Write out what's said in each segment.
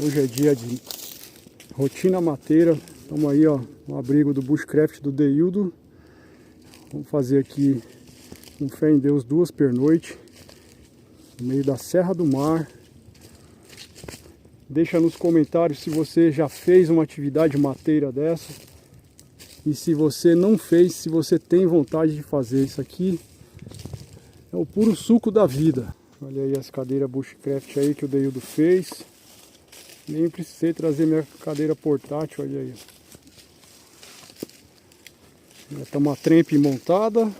Hoje é dia de rotina mateira. Estamos aí, ó, no abrigo do Bushcraft do Deildo. Vamos fazer aqui com fé em Deus 2 pernoites no meio da Serra do Mar. Deixa nos comentários se você já fez uma atividade mateira dessa. E se você não fez, se você tem vontade de fazer isso aqui, é o puro suco da vida. Olha aí as cadeiras Bushcraft aí que o Deildo fez. Nem precisei trazer minha cadeira portátil, olha aí. Já está uma trempe montada.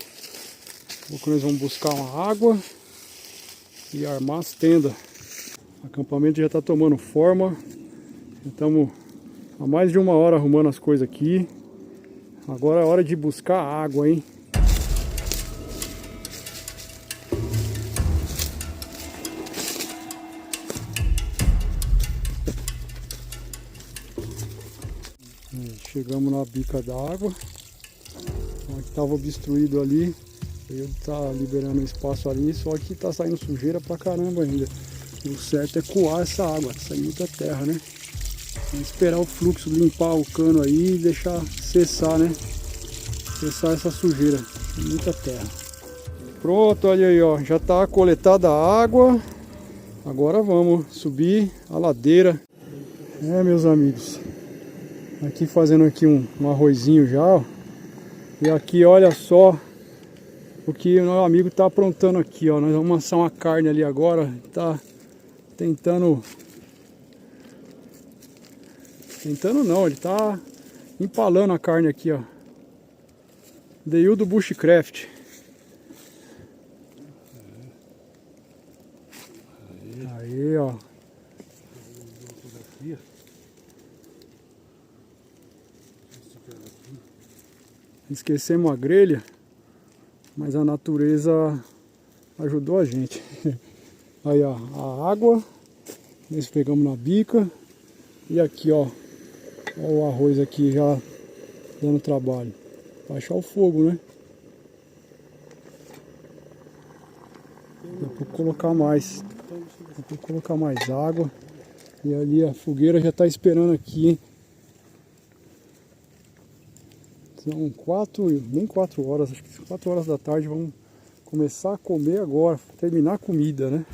Nós vamos buscar uma água e armar as tendas. O acampamento já está tomando forma. Estamos há mais de 1 hora arrumando as coisas aqui. Agora é hora de buscar água, hein? Chegamos na bica d'água. Estava obstruído ali. Ele está liberando espaço ali, só que está saindo sujeira pra caramba ainda. O certo é coar essa água, tá saindo muita terra, né? Vamos esperar o fluxo limpar o cano aí e deixar cessar, né? Cessar essa sujeira, tem muita terra. Pronto, olha aí, ó, já está coletada a água. Agora vamos subir a ladeira. Meus amigos, aqui fazendo aqui um arrozinho já, ó. E aqui, olha só o que o meu amigo está aprontando aqui, ó. Nós vamos assar uma carne ali agora. Tá tentando não, ele tá empalando a carne aqui, ó. Deildo Bushcraft. Aí, ó. Esquecemos a grelha, mas a natureza ajudou a gente. Aí, ó, a água, nós pegamos na bica. E aqui, ó, o arroz aqui já dando trabalho. Baixar o fogo, né? Dá pra colocar mais. Dá pra colocar mais água. E ali a fogueira já tá esperando aqui, hein? São nem 4 horas, acho que 4 horas da tarde. Vamos começar a comer agora, terminar a comida, né?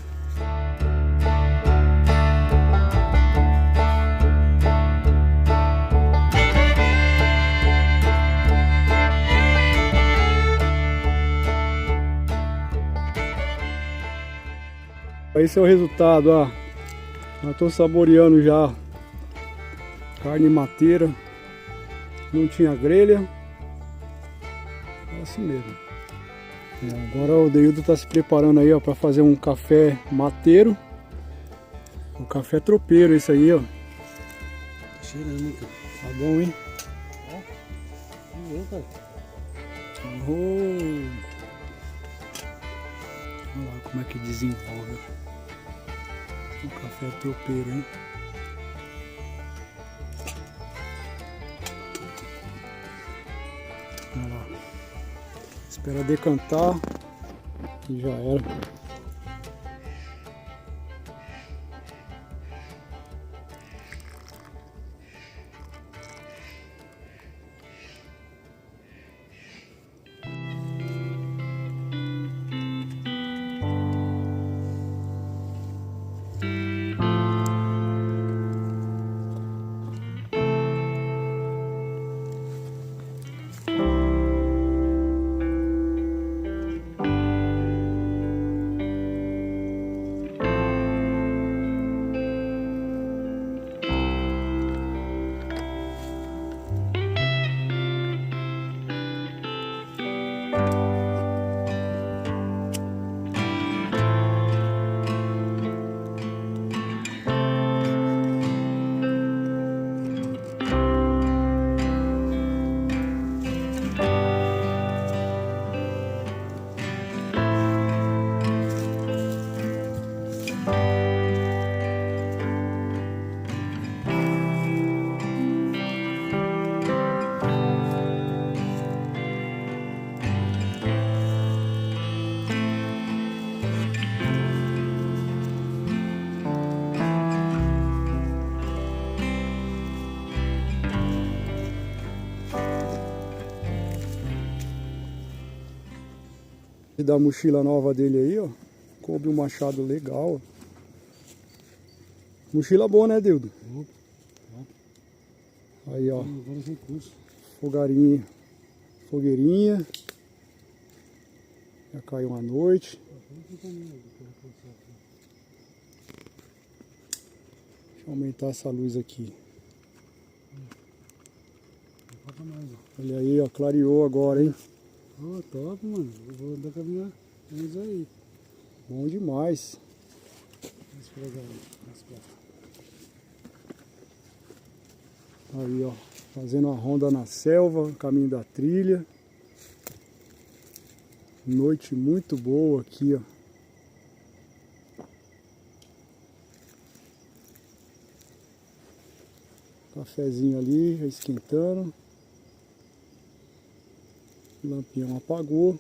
Esse é o resultado, ó. Eu estou saboreando já carne mateira. Não tinha grelha. É assim mesmo. Agora o Deildo está se preparando aí, ó, para fazer um café mateiro. Um café tropeiro esse aí, ó. Tá cheirando, cara. Tá bom, hein? Não, cara. Olha lá como é que desenvolve. O café tropeiro, hein? Olha lá. Espera decantar e já era. E da mochila nova dele aí, ó. Coube um machado legal, ó. Mochila boa, né, Dildo? Aí, ó. Fogueirinha. Já caiu uma noite. Deixa eu aumentar essa luz aqui. Olha aí, ó. Clareou agora, hein? Oh, top, mano. Eu vou andar com a minha luz aí. Bom demais. Aí, ó. Fazendo a ronda na selva, caminho da trilha. Noite muito boa aqui, ó. Cafezinho ali, já esquentando. O lampião apagou.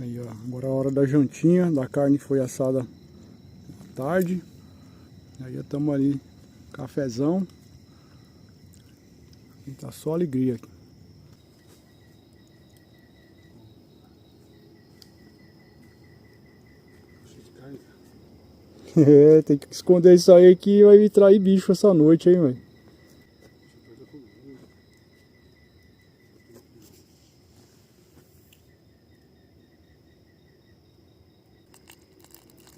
Aí, ó, agora é a hora da jantinha, da carne foi assada à tarde. Aí estamos ali, cafezão. E tá só alegria aqui. É, tem que esconder isso aí que vai me trair bicho essa noite, hein, velho.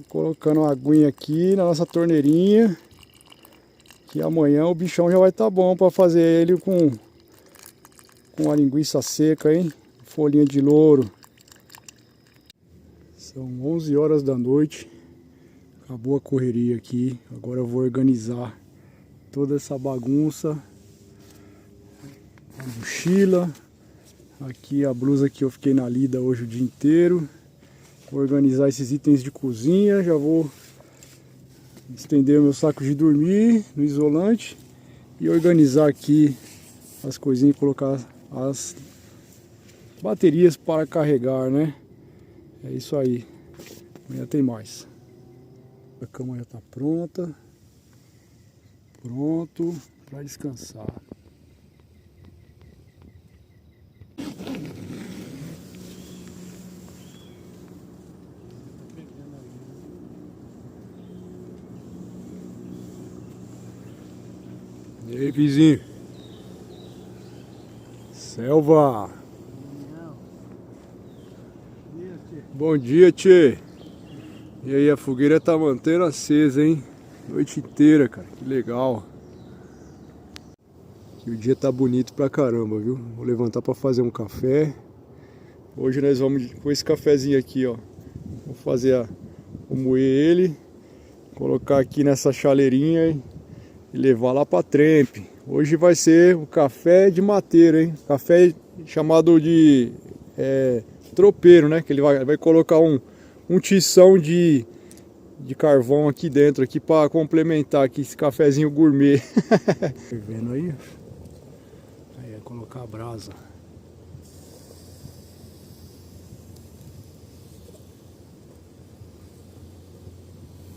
Colocando uma aguinha aqui na nossa torneirinha. Que amanhã o bichão já vai estar bom para fazer ele com a linguiça seca, hein? Folhinha de louro. São 11 horas da noite. Acabou a correria aqui. Agora eu vou organizar toda essa bagunça. A mochila. Aqui a blusa que eu fiquei na lida hoje o dia inteiro. Vou organizar esses itens de cozinha. Já vou estender o meu saco de dormir no isolante. E organizar aqui as coisinhas e colocar as baterias para carregar, né? É isso aí. Amanhã tem mais. A cama já está pronta. Pronto para descansar. E aí, vizinho? Selva! Bom dia, tchê! E aí, a fogueira tá mantendo acesa, hein? Noite inteira, cara, que legal! E o dia tá bonito pra caramba, viu? Vou levantar pra fazer um café. Hoje nós vamos com esse cafezinho aqui, ó. Vou fazer vou moer ele, colocar aqui nessa chaleirinha e levar lá pra Trempe. Hoje vai ser o café de mateiro, hein? Café chamado de tropeiro, né? Que ele vai colocar um tição de carvão aqui dentro aqui para complementar aqui esse cafezinho gourmet. Vendo aí? Aí é colocar a brasa.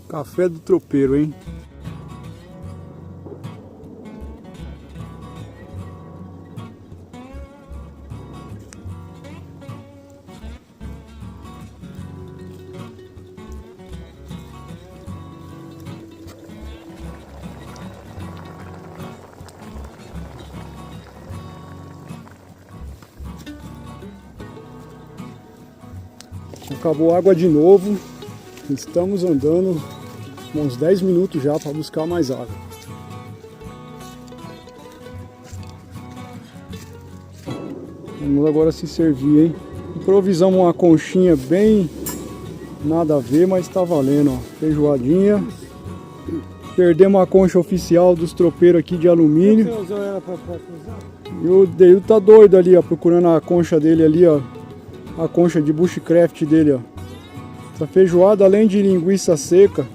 Café do tropeiro, hein? Acabou a água de novo. Estamos andando uns 10 minutos já para buscar mais água. Vamos agora se servir, hein? Improvisamos uma conchinha bem nada a ver, mas tá valendo, ó. Feijoadinha. Perdemos a concha oficial dos tropeiros aqui de alumínio. Você usou ela pra usar? E o Deildo tá doido ali, ó, procurando a concha dele ali, ó. A concha de bushcraft dele, ó. Essa feijoada, além de linguiça seca,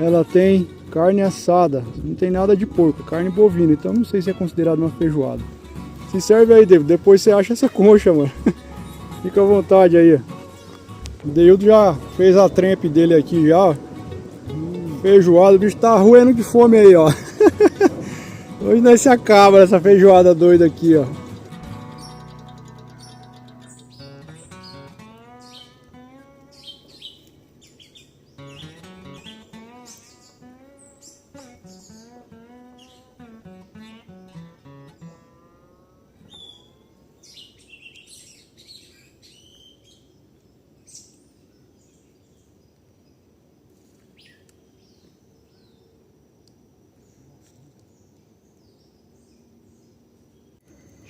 ela tem carne assada. Não tem nada de porco, carne bovina. Então não sei se é considerado uma feijoada. Se serve aí, David. Depois você acha essa concha, mano. Fica à vontade aí, ó. O Deildo já fez a trempe dele aqui já, ó. Feijoada, o bicho tá roendo de fome aí, ó. Hoje não se acaba essa feijoada doida aqui, ó.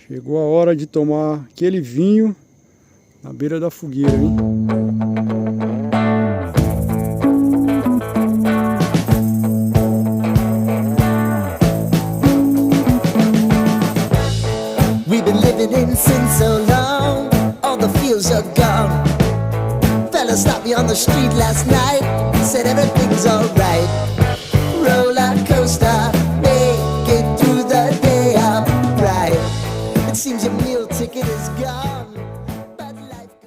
Chegou a hora de tomar aquele vinho na beira da fogueira, hein? We've been living in sin so long, all the fields are gone. Fella stopped me on the street last night, said everything's alright. Roll out